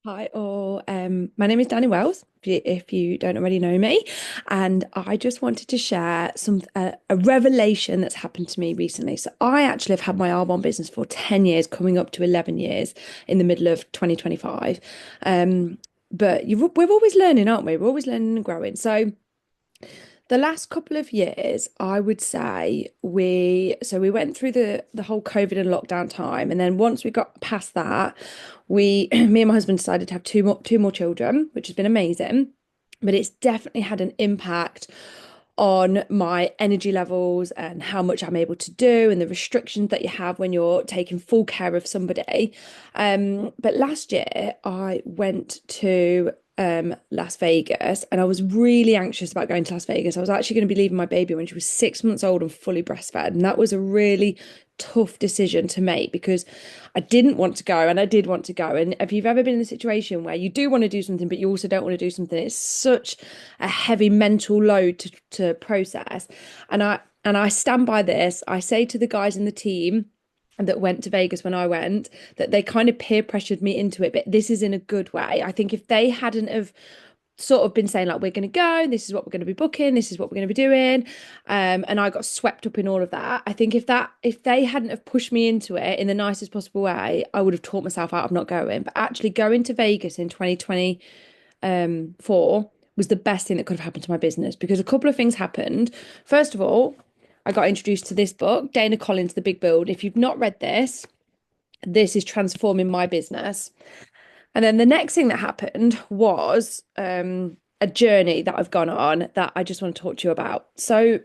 Hi, all. My name is Danny Wells, if you don't already know me, and I just wanted to share a revelation that's happened to me recently. So I actually have had my arbonne business for 10 years, coming up to 11 years in the middle of 2025. But we're always learning, aren't we? We're always learning and growing. So the last couple of years, I would say we went through the whole COVID and lockdown time, and then once we got past that, we me and my husband decided to have two more children, which has been amazing. But it's definitely had an impact on my energy levels and how much I'm able to do and the restrictions that you have when you're taking full care of somebody. But last year I went to Las Vegas, and I was really anxious about going to Las Vegas. I was actually going to be leaving my baby when she was 6 months old and fully breastfed. And that was a really tough decision to make because I didn't want to go and I did want to go. And if you've ever been in a situation where you do want to do something, but you also don't want to do something, it's such a heavy mental load to process. And I stand by this. I say to the guys in the team that went to Vegas when I went that they kind of peer pressured me into it, but this is in a good way. I think if they hadn't have sort of been saying like we're going to go, this is what we're going to be booking, this is what we're going to be doing, and I got swept up in all of that. I think if they hadn't have pushed me into it in the nicest possible way, I would have taught myself out of not going. But actually going to Vegas in 2024 was the best thing that could have happened to my business because a couple of things happened. First of all, I got introduced to this book, Dana Collins' The Big Build. If you've not read this, this is transforming my business. And then the next thing that happened was a journey that I've gone on that I just want to talk to you about. So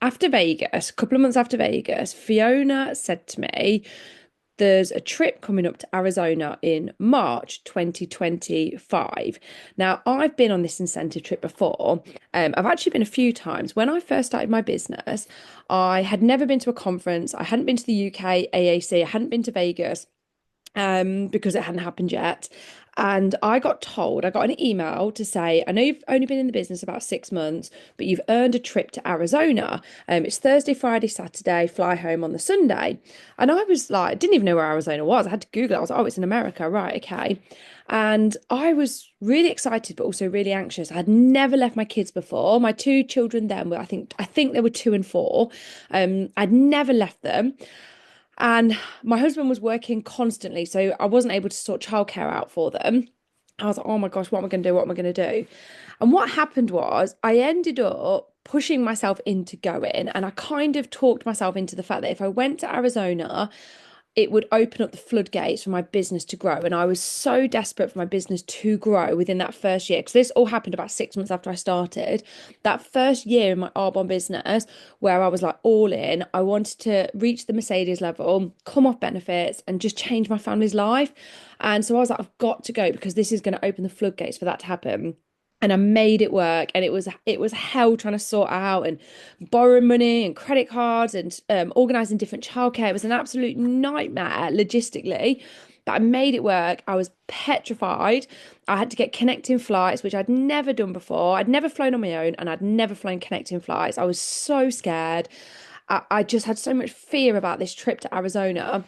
after Vegas, a couple of months after Vegas, Fiona said to me, there's a trip coming up to Arizona in March 2025. Now, I've been on this incentive trip before. I've actually been a few times. When I first started my business, I had never been to a conference. I hadn't been to the UK AAC. I hadn't been to Vegas because it hadn't happened yet. And I got an email to say, I know you've only been in the business about 6 months, but you've earned a trip to Arizona. It's Thursday, Friday, Saturday, fly home on the Sunday. And I was like, I didn't even know where Arizona was. I had to Google it. I was like, oh, it's in America. Right, okay. And I was really excited, but also really anxious. I had never left my kids before. My two children then were, I think they were 2 and 4. I'd never left them. And my husband was working constantly, so I wasn't able to sort childcare out for them. I was like, oh my gosh, what am I going to do? What am I going to do? And what happened was I ended up pushing myself into going, and I kind of talked myself into the fact that if I went to Arizona, it would open up the floodgates for my business to grow. And I was so desperate for my business to grow within that first year, because this all happened about 6 months after I started. That first year in my Arbonne business, where I was like all in, I wanted to reach the Mercedes level, come off benefits, and just change my family's life. And so I was like, I've got to go because this is going to open the floodgates for that to happen. And I made it work, and it was hell trying to sort out and borrowing money and credit cards and organizing different childcare. It was an absolute nightmare logistically, but I made it work. I was petrified. I had to get connecting flights, which I'd never done before. I'd never flown on my own, and I'd never flown connecting flights. I was so scared. I just had so much fear about this trip to Arizona.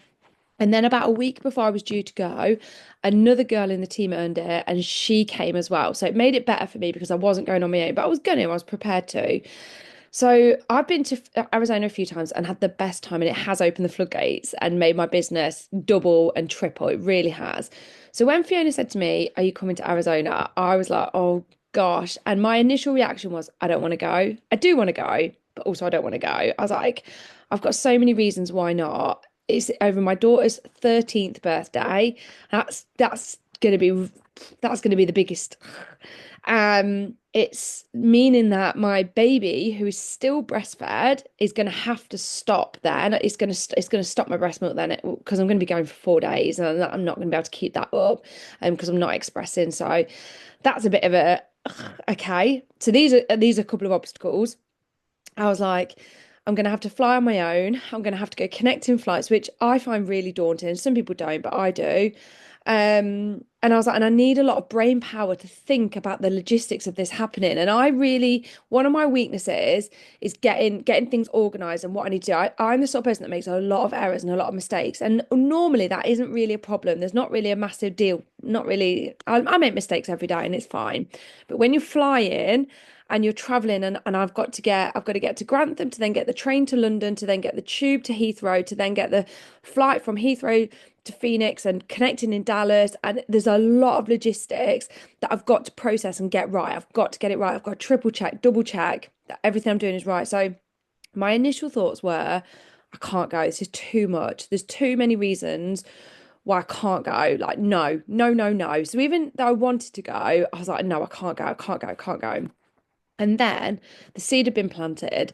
And then about a week before I was due to go, another girl in the team earned it and she came as well. So it made it better for me because I wasn't going on my own, but I was prepared to. So I've been to Arizona a few times and had the best time, and it has opened the floodgates and made my business double and triple. It really has. So when Fiona said to me, "Are you coming to Arizona?" I was like, "Oh gosh." And my initial reaction was, "I don't want to go. I do want to go, but also I don't want to go." I was like, "I've got so many reasons why not." It's over my daughter's 13th birthday. That's gonna be the biggest. It's meaning that my baby, who is still breastfed, is going to have to stop then. It's going to stop my breast milk then because I'm going to be going for 4 days, and I'm not going to be able to keep that up, because I'm not expressing. So that's a bit of a okay. So these are a couple of obstacles. I was like, I'm going to have to fly on my own. I'm going to have to go connecting flights, which I find really daunting. Some people don't, but I do. And I was like, and I need a lot of brain power to think about the logistics of this happening. And I really, one of my weaknesses is getting things organized and what I need to do. I'm the sort of person that makes a lot of errors and a lot of mistakes. And normally that isn't really a problem. There's not really a massive deal. Not really. I make mistakes every day and it's fine. But when you're flying and you're traveling and I've got to get to Grantham to then get the train to London to then get the tube to Heathrow to then get the flight from Heathrow to Phoenix and connecting in Dallas. And there's a lot of logistics that I've got to process and get right. I've got to get it right. I've got to triple check, double check that everything I'm doing is right. So my initial thoughts were, I can't go. This is too much. There's too many reasons why I can't go. Like, no, no, no, no. So even though I wanted to go, I was like, no, I can't go. I can't go. I can't go. And then the seed had been planted.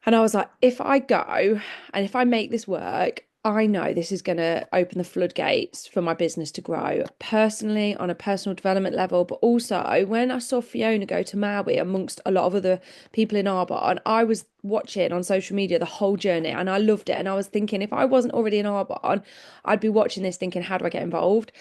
And I was like, if I go and if I make this work, I know this is going to open the floodgates for my business to grow personally on a personal development level. But also, when I saw Fiona go to Maui amongst a lot of other people in Arbonne, I was watching on social media the whole journey and I loved it. And I was thinking, if I wasn't already in Arbonne, I'd be watching this thinking, how do I get involved?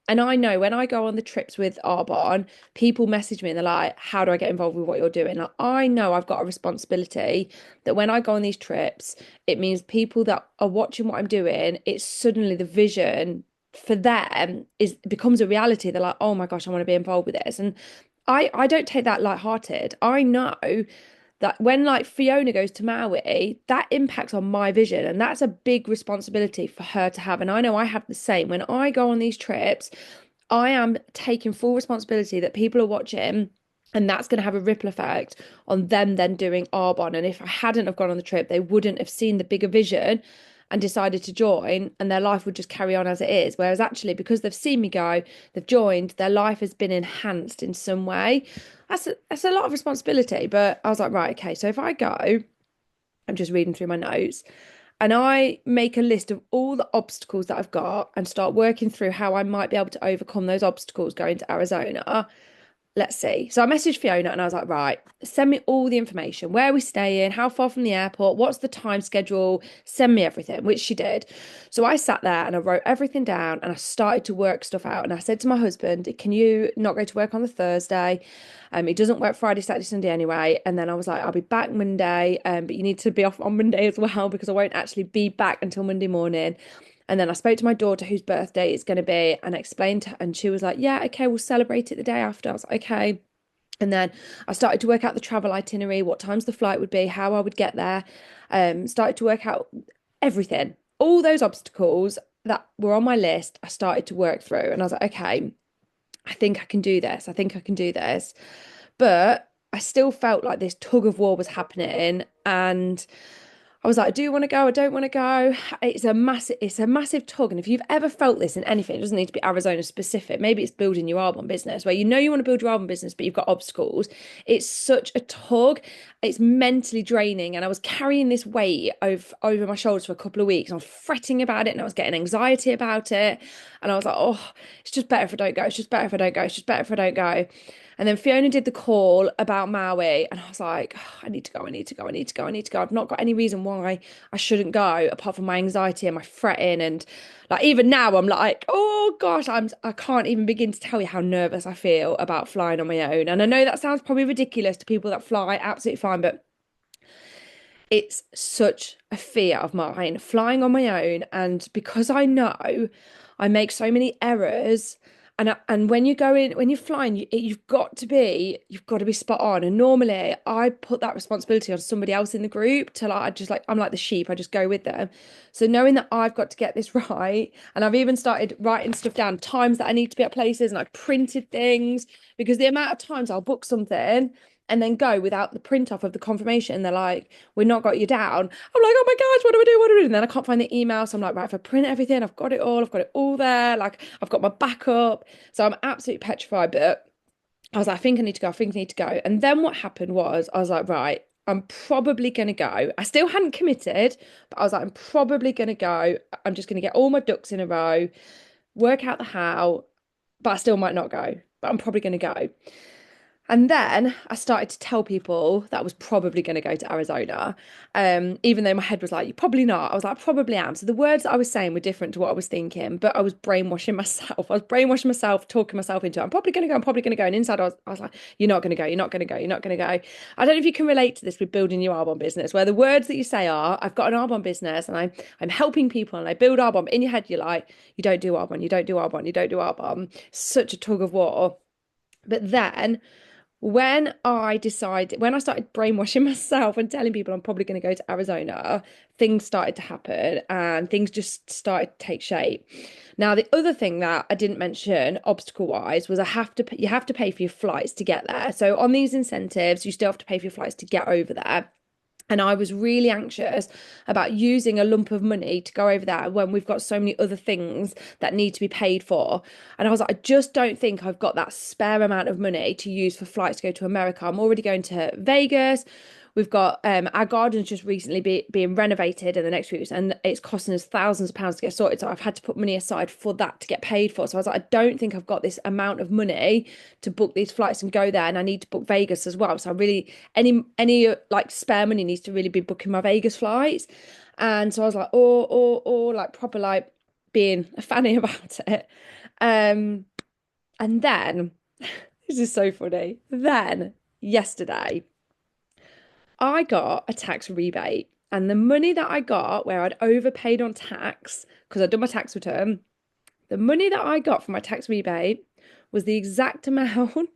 And I know when I go on the trips with Arbonne, people message me and they're like, how do I get involved with what you're doing? Like, I know I've got a responsibility that when I go on these trips, it means people that are watching what I'm doing, it's suddenly the vision for them is becomes a reality. They're like, oh my gosh, I want to be involved with this. And I don't take that lighthearted. I know that when like Fiona goes to Maui, that impacts on my vision. And that's a big responsibility for her to have. And I know I have the same. When I go on these trips, I am taking full responsibility that people are watching. And that's going to have a ripple effect on them then doing Arbonne. And if I hadn't have gone on the trip, they wouldn't have seen the bigger vision and decided to join, and their life would just carry on as it is. Whereas actually, because they've seen me go, they've joined, their life has been enhanced in some way. That's a lot of responsibility. But I was like, right, okay, so if I go, I'm just reading through my notes and I make a list of all the obstacles that I've got and start working through how I might be able to overcome those obstacles going to Arizona. Let's see. So I messaged Fiona and I was like, right, send me all the information. Where are we staying? How far from the airport? What's the time schedule? Send me everything, which she did. So I sat there and I wrote everything down and I started to work stuff out. And I said to my husband, can you not go to work on the Thursday? He doesn't work Friday, Saturday, Sunday anyway. And then I was like, I'll be back Monday, but you need to be off on Monday as well because I won't actually be back until Monday morning. And then I spoke to my daughter, whose birthday it's going to be, and I explained to her, and she was like, yeah, okay, we'll celebrate it the day after. I was like, okay. And then I started to work out the travel itinerary, what times the flight would be, how I would get there. Started to work out everything, all those obstacles that were on my list. I started to work through, and I was like, okay, I think I can do this. I think I can do this. But I still felt like this tug of war was happening, and I was like, I do want to go, I don't want to go. It's a massive tug. And if you've ever felt this in anything, it doesn't need to be Arizona specific. Maybe it's building your album business where you know you want to build your album business, but you've got obstacles. It's such a tug. It's mentally draining. And I was carrying this weight over my shoulders for a couple of weeks. I was fretting about it and I was getting anxiety about it. And I was like, oh, it's just better if I don't go. It's just better if I don't go. It's just better if I don't go. And then Fiona did the call about Maui, and I was like, oh, I need to go, I need to go, I need to go, I need to go. I've not got any reason why I shouldn't go, apart from my anxiety and my fretting. And like even now, I'm like, oh gosh, I can't even begin to tell you how nervous I feel about flying on my own. And I know that sounds probably ridiculous to people that fly absolutely fine, but it's such a fear of mine, flying on my own. And because I know I make so many errors. And when you go in, when you're flying, you've got to be spot on. And normally I put that responsibility on somebody else in the group to like, I'm like the sheep, I just go with them. So knowing that I've got to get this right, and I've even started writing stuff down, times that I need to be at places, and I've printed things because the amount of times I'll book something and then go without the print off of the confirmation. They're like, we've not got you down. I'm like, oh my gosh, what do I do? What do I do? And then I can't find the email. So I'm like, right, if I print everything, I've got it all there. Like I've got my backup. So I'm absolutely petrified. But I was like, I think I need to go. I think I need to go. And then what happened was I was like, right, I'm probably going to go. I still hadn't committed, but I was like, I'm probably going to go. I'm just going to get all my ducks in a row, work out the how, but I still might not go, but I'm probably going to go. And then I started to tell people that I was probably going to go to Arizona, even though my head was like, "You're probably not." I was like, "I probably am." So the words that I was saying were different to what I was thinking, but I was brainwashing myself. I was brainwashing myself, talking myself into it. I'm probably going to go. I'm probably going to go. And inside, I was like, "You're not going to go. You're not going to go. You're not going to go." I don't know if you can relate to this with building your Arbonne business, where the words that you say are, "I've got an Arbonne business and I'm helping people and I build Arbonne." But in your head, you're like, "You don't do Arbonne. You don't do Arbonne. You don't do Arbonne." Such a tug of war. But then when I started brainwashing myself and telling people I'm probably going to go to Arizona, things started to happen and things just started to take shape. Now, the other thing that I didn't mention, obstacle wise, was you have to pay for your flights to get there. So on these incentives, you still have to pay for your flights to get over there. And I was really anxious about using a lump of money to go over there when we've got so many other things that need to be paid for. And I was like, I just don't think I've got that spare amount of money to use for flights to go to America. I'm already going to Vegas. We've got our garden's just recently being renovated in the next few weeks, and it's costing us thousands of pounds to get sorted. So I've had to put money aside for that to get paid for. So I was like, I don't think I've got this amount of money to book these flights and go there, and I need to book Vegas as well. So I really any like spare money needs to really be booking my Vegas flights. And so I was like, like proper like being a fanny about it. Um, and then this is so funny. Then yesterday. I got a tax rebate, and the money that I got where I'd overpaid on tax because I'd done my tax return, the money that I got from my tax rebate was the exact amount,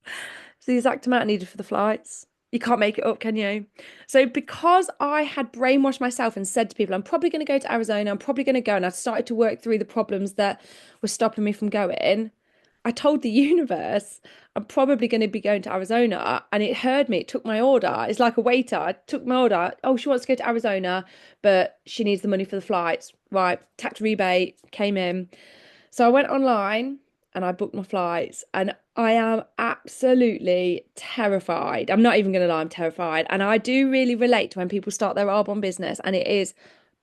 it's the exact amount needed for the flights. You can't make it up, can you? So because I had brainwashed myself and said to people, I'm probably going to go to Arizona, I'm probably going to go, and I started to work through the problems that were stopping me from going, I told the universe I'm probably going to be going to Arizona, and it heard me. It took my order. It's like a waiter. I took my order. Oh, she wants to go to Arizona, but she needs the money for the flights. Right, tax rebate came in. So I went online and I booked my flights, and I am absolutely terrified. I'm not even going to lie, I'm terrified. And I do really relate to when people start their Arbonne business, and it is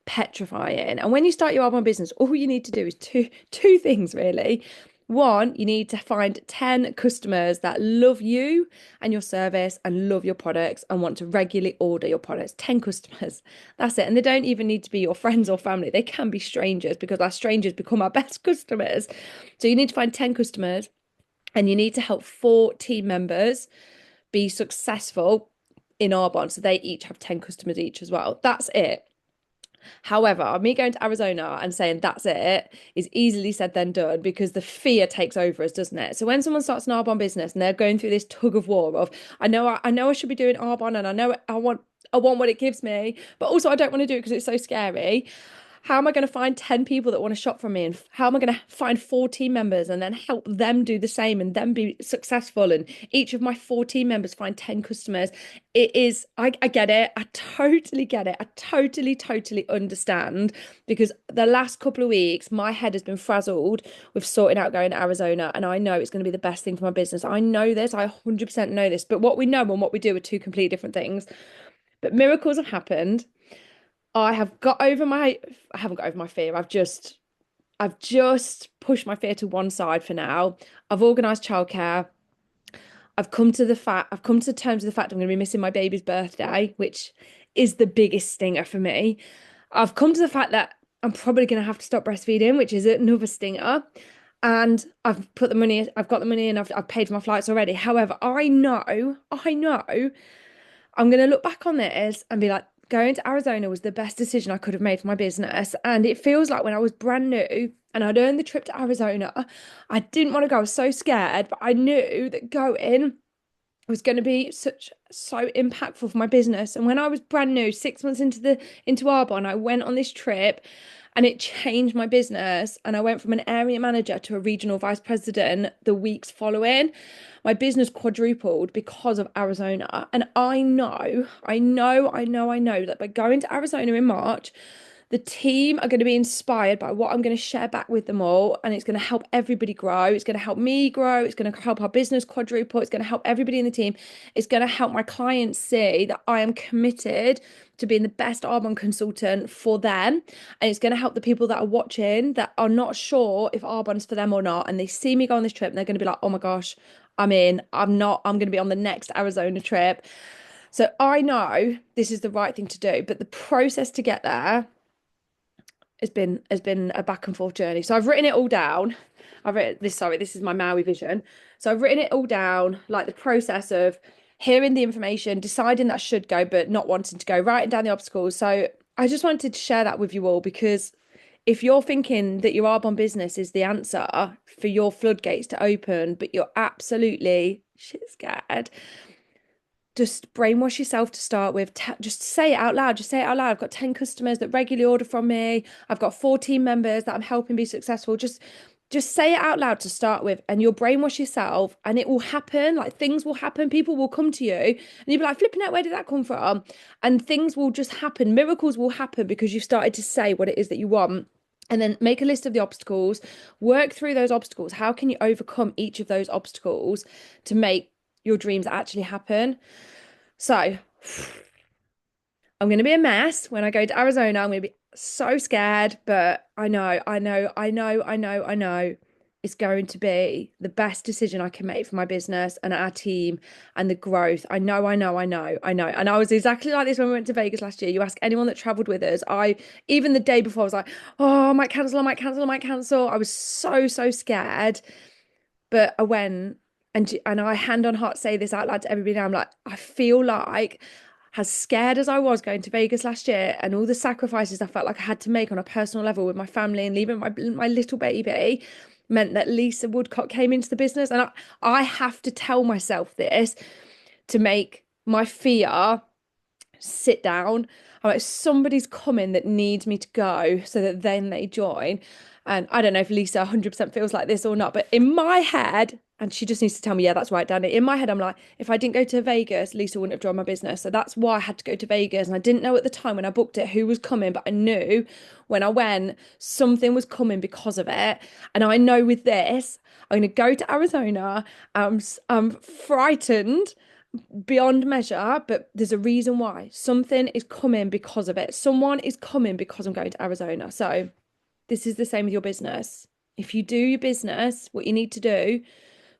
petrifying. And when you start your Arbonne business, all you need to do is two things really. One, you need to find 10 customers that love you and your service and love your products and want to regularly order your products. 10 customers. That's it. And they don't even need to be your friends or family. They can be strangers, because our strangers become our best customers. So you need to find 10 customers, and you need to help 4 team members be successful in Arbonne. So they each have 10 customers each as well. That's it. However, me going to Arizona and saying that's it is easily said than done, because the fear takes over us, doesn't it? So when someone starts an Arbonne business and they're going through this tug of war of, I know I should be doing Arbonne, and I want what it gives me, but also I don't want to do it because it's so scary. How am I going to find 10 people that want to shop from me? And how am I going to find 4 team members and then help them do the same and then be successful? And each of my 4 team members find 10 customers. I get it. I totally get it. I totally understand, because the last couple of weeks, my head has been frazzled with sorting out going to Arizona. And I know it's going to be the best thing for my business. I know this. I 100% know this. But what we know and what we do are 2 completely different things. But miracles have happened. I haven't got over my fear. I've just pushed my fear to one side for now. I've organised childcare. I've come to terms with the fact I'm going to be missing my baby's birthday, which is the biggest stinger for me. I've come to the fact that I'm probably going to have to stop breastfeeding, which is another stinger. And I've got the money, and I've paid for my flights already. However, I know I'm going to look back on this and be like, going to Arizona was the best decision I could have made for my business. And it feels like when I was brand new and I'd earned the trip to Arizona, I didn't want to go. I was so scared, but I knew that going was going to be so impactful for my business. And when I was brand new, 6 months into Arbonne, I went on this trip, and it changed my business. And I went from an area manager to a regional vice president the weeks following. My business quadrupled because of Arizona. And I know that by going to Arizona in March, the team are going to be inspired by what I'm going to share back with them all, and it's going to help everybody grow. It's going to help me grow. It's going to help our business quadruple. It's going to help everybody in the team. It's going to help my clients see that I am committed to being the best Arbonne consultant for them. And it's going to help the people that are watching that are not sure if Arbonne is for them or not. And they see me go on this trip, and they're going to be like, oh my gosh, I'm in. I'm going to be on the next Arizona trip. So I know this is the right thing to do, but the process to get there has been a back and forth journey. So I've written it all down. I've written this, sorry, this is my Maui vision. So I've written it all down, like the process of hearing the information, deciding that should go, but not wanting to go, writing down the obstacles. So I just wanted to share that with you all because if you're thinking that your Arbonne business is the answer for your floodgates to open, but you're absolutely shit scared, just brainwash yourself to start with. Just say it out loud. Just say it out loud. I've got 10 customers that regularly order from me. I've got 4 team members that I'm helping be successful. Just say it out loud to start with, and you'll brainwash yourself, and it will happen. Like things will happen. People will come to you, and you'll be like, flipping out, where did that come from? And things will just happen. Miracles will happen because you've started to say what it is that you want. And then make a list of the obstacles, work through those obstacles. How can you overcome each of those obstacles to make your dreams actually happen? So I'm going to be a mess when I go to Arizona. I'm going to be so scared, but I know it's going to be the best decision I can make for my business and our team and the growth. I know. And I was exactly like this when we went to Vegas last year. You ask anyone that traveled with us, even the day before, I was like, oh, I might cancel, I might cancel, I might cancel. I was so scared. But I went and I hand on heart say this out loud to everybody now. I'm like, I feel like as scared as I was going to Vegas last year and all the sacrifices I felt like I had to make on a personal level with my family and leaving my little baby meant that Lisa Woodcock came into the business. And I have to tell myself this to make my fear sit down. I'm like, somebody's coming that needs me to go so that then they join. And I don't know if Lisa 100% feels like this or not, but in my head, and she just needs to tell me, yeah, that's right, Danny. In my head, I'm like, if I didn't go to Vegas, Lisa wouldn't have joined my business. So that's why I had to go to Vegas. And I didn't know at the time when I booked it who was coming, but I knew when I went, something was coming because of it. And I know with this, I'm going to go to Arizona. I'm frightened beyond measure, but there's a reason why. Something is coming because of it. Someone is coming because I'm going to Arizona. So this is the same with your business. If you do your business, what you need to do,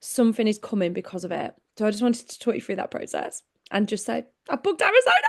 something is coming because of it. So I just wanted to talk you through that process and just say, I booked Arizona.